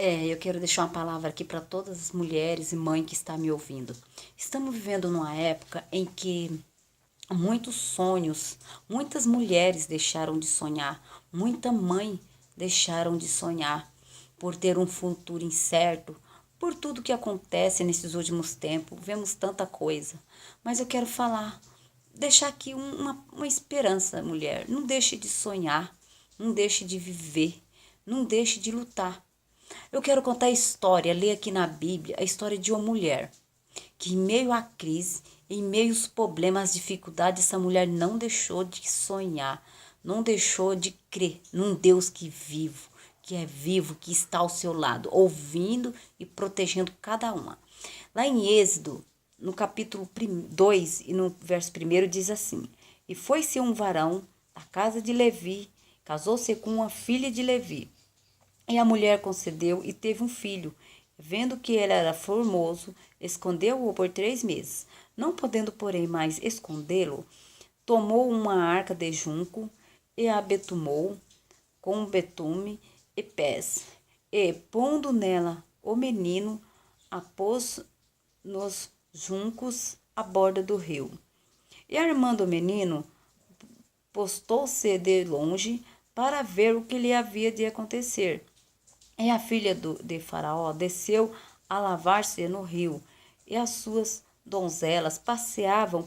Eu quero deixar uma palavra aqui para todas as mulheres e mães que estão me ouvindo. Estamos vivendo numa época em que muitos sonhos, muitas mulheres deixaram de sonhar, muita mãe deixaram de sonhar por ter um futuro incerto, por tudo que acontece nesses últimos tempos. Vemos tanta coisa, mas eu quero falar, deixar aqui uma esperança, mulher. Não deixe de sonhar, não deixe de viver, não deixe de lutar. Eu quero contar a história, ler aqui na Bíblia, a história de uma mulher que em meio à crise, em meio aos problemas, às dificuldades, essa mulher não deixou de sonhar, não deixou de crer num Deus que é vivo, que está ao seu lado, ouvindo e protegendo cada uma. Lá em Êxodo, no capítulo 2 e no verso 1 diz assim: E foi-se um varão da casa de Levi, casou-se com uma filha de Levi. E a mulher concedeu e teve um filho. Vendo que ele era formoso, escondeu-o por 3 meses. Não podendo, porém, mais escondê-lo, tomou uma arca de junco e a betumou com betume e pés. E, pondo nela o menino, a pôs nos juncos à borda do rio. E armando o menino, postou-se de longe para ver o que lhe havia de acontecer. E a filha de Faraó desceu a lavar-se no rio, e as suas donzelas passeavam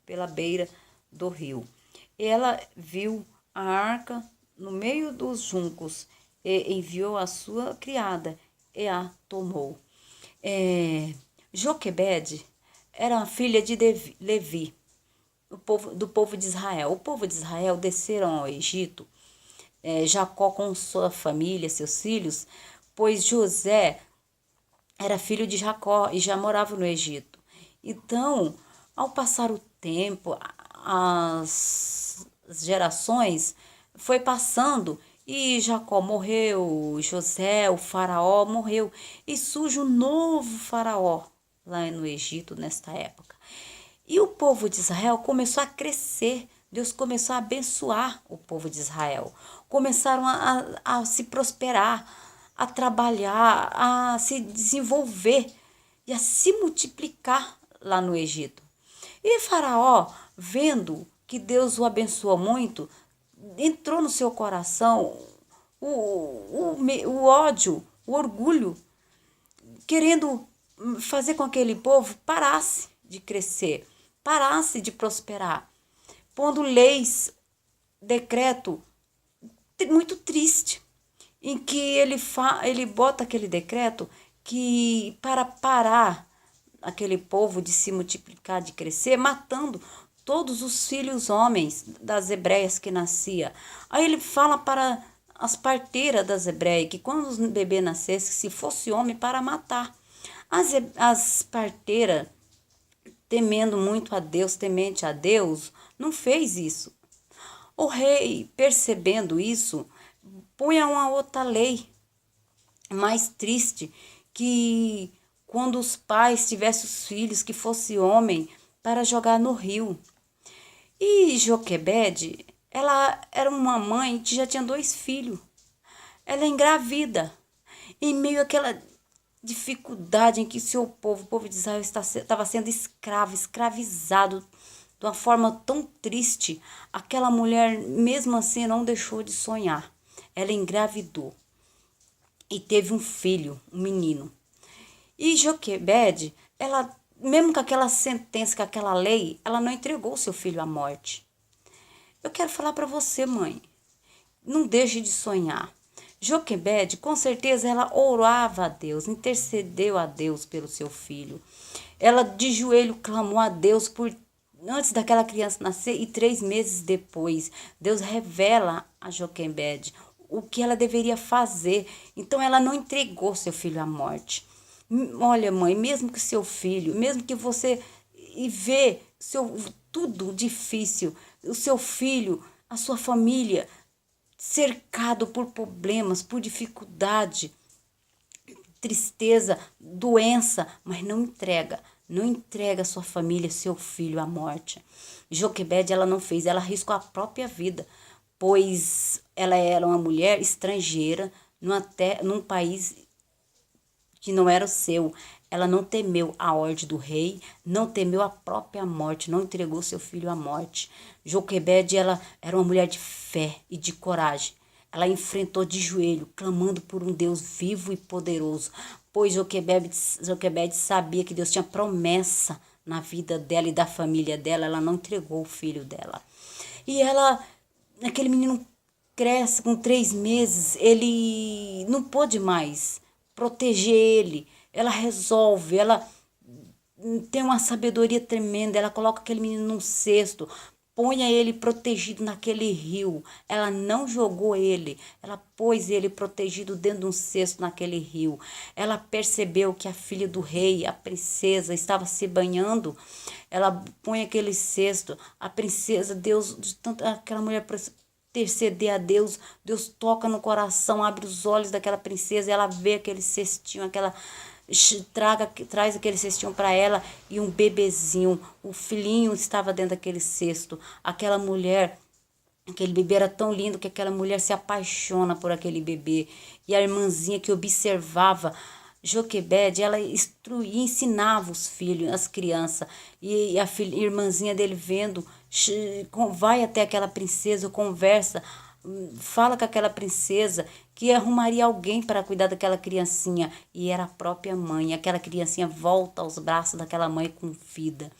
pela beira do rio. E ela viu a arca no meio dos juncos, e enviou a sua criada, e a tomou. Joquebede era a filha de Levi, do povo de Israel. O povo de Israel desceram ao Egito, Jacó com sua família, seus filhos, pois José era filho de Jacó e já morava no Egito. Então, ao passar o tempo, as gerações foi passando e Jacó morreu, José, o faraó, morreu. E surge um novo faraó lá no Egito nesta época. E o povo de Israel começou a crescer. Deus começou a abençoar o povo de Israel. Começaram a se prosperar, a trabalhar, a se desenvolver e a se multiplicar lá no Egito. E Faraó, vendo que Deus o abençoou muito, entrou no seu coração o ódio, o orgulho, querendo fazer com que aquele povo parasse de crescer, parasse de prosperar, pondo leis, decreto muito triste, em que ele bota aquele decreto que para parar aquele povo de se multiplicar, de crescer, matando todos os filhos homens das hebreias que nascia. Aí ele fala para as parteiras das hebreias que quando os bebê nascesse, se fosse homem, para matar. As parteiras, temendo muito a Deus, temente a Deus, não fez isso. O rei, percebendo isso, punha uma outra lei mais triste, que quando os pais tivessem os filhos, que fosse homem, para jogar no rio. E Joquebede, ela era uma mãe que já tinha 2 filhos. Ela é engravida, em meio àquela dificuldade em que o povo de Israel estava sendo escravizado de uma forma tão triste. Aquela mulher, mesmo assim, não deixou de sonhar. Ela engravidou e teve um filho, um menino. E Joquebede, ela, mesmo com aquela sentença, com aquela lei, ela não entregou seu filho à morte. Eu quero falar para você, mãe, não deixe de sonhar. Joquebede, com certeza, ela orava a Deus, intercedeu a Deus pelo seu filho. Ela de joelho clamou a Deus antes daquela criança nascer, e 3 meses depois, Deus revela a Joquebede o que ela deveria fazer. Então ela não entregou seu filho à morte. Olha, mãe, mesmo que seu filho, mesmo que você vê tudo difícil, o seu filho, a sua família cercado por problemas, por dificuldade, tristeza, doença, mas não entrega sua família, seu filho à morte. Joquebede, ela não fez, ela arriscou a própria vida, pois ela era uma mulher estrangeira num país que não era o seu. Ela não temeu a ordem do rei, não temeu a própria morte, não entregou seu filho à morte. Joquebede, ela era uma mulher de fé e de coragem. Ela enfrentou de joelho, clamando por um Deus vivo e poderoso, pois Joquebede sabia que Deus tinha promessa na vida dela e da família dela. Ela não entregou o filho dela. E aquele menino cresce com 3 meses, ele não pôde mais proteger ele. Ela resolve, ela tem uma sabedoria tremenda, ela coloca aquele menino num cesto, põe ele protegido naquele rio. Ela não jogou ele, ela pôs ele protegido dentro de um cesto naquele rio. Ela percebeu que a filha do rei, a princesa, estava se banhando. Ela põe aquele cesto, a princesa, Deus, de tanto aquela mulher interceder a Deus, Deus toca no coração, abre os olhos daquela princesa, e ela vê aquele cestinho, traz aquele cestinho para ela e um bebezinho, o filhinho estava dentro daquele cesto. Aquela mulher, aquele bebê era tão lindo que aquela mulher se apaixona por aquele bebê. E a irmãzinha que observava Joquebede, ela instruía, ensinava os filhos, as crianças. E a irmãzinha dele vendo, vai até aquela princesa, conversa, fala com aquela princesa que arrumaria alguém para cuidar daquela criancinha. E era a própria mãe. Aquela criancinha volta aos braços daquela mãe com vida.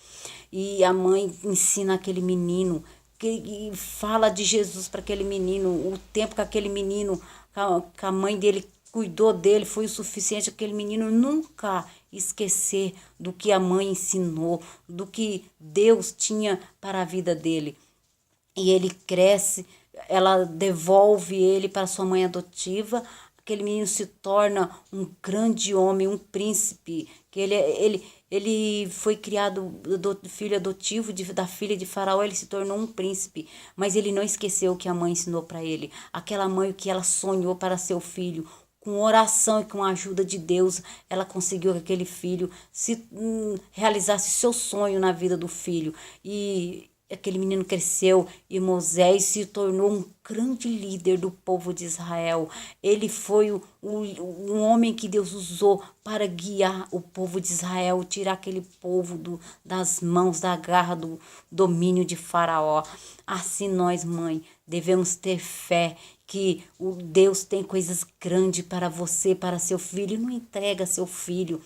E a mãe ensina aquele menino, que fala de Jesus para aquele menino. O tempo que aquele menino, que a mãe dele cuidou dele, foi o suficiente aquele menino nunca esquecer do que a mãe ensinou, do que Deus tinha para a vida dele. E ele cresce, ela devolve ele para sua mãe adotiva. Aquele menino se torna um grande homem, um príncipe, que ele foi criado filho adotivo da filha de Faraó. Ele se tornou um príncipe, mas ele não esqueceu o que a mãe ensinou para ele. Aquela mãe, o que ela sonhou para seu filho. Com oração e com a ajuda de Deus, ela conseguiu que aquele filho realizasse seu sonho na vida do filho. E aquele menino cresceu e Moisés se tornou um grande líder do povo de Israel. Ele foi um homem que Deus usou para guiar o povo de Israel, tirar aquele povo das mãos, da garra, do domínio de Faraó. Assim nós, mãe, devemos ter fé que o Deus tem coisas grandes para você, para seu filho. Não entrega seu filho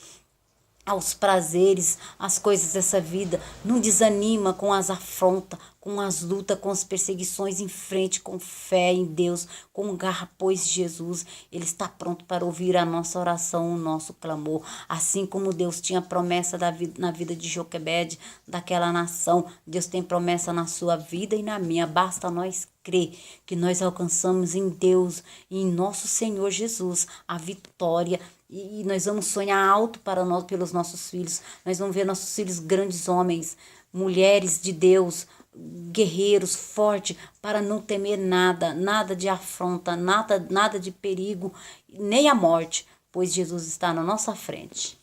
aos prazeres, às coisas dessa vida. Não desanima com as afrontas, com as lutas, com as perseguições. Em frente, com fé em Deus, com garra, pois Jesus, Ele está pronto para ouvir a nossa oração, o nosso clamor. Assim como Deus tinha promessa na vida de Joquebede, daquela nação, Deus tem promessa na sua vida e na minha. Basta nós crer que nós alcançamos em Deus e em nosso Senhor Jesus a vitória. E nós vamos sonhar alto para nós, pelos nossos filhos. Nós vamos ver nossos filhos grandes homens, mulheres de Deus, guerreiros, fortes, para não temer nada, nada de afronta, nada de perigo, nem a morte, pois Jesus está na nossa frente.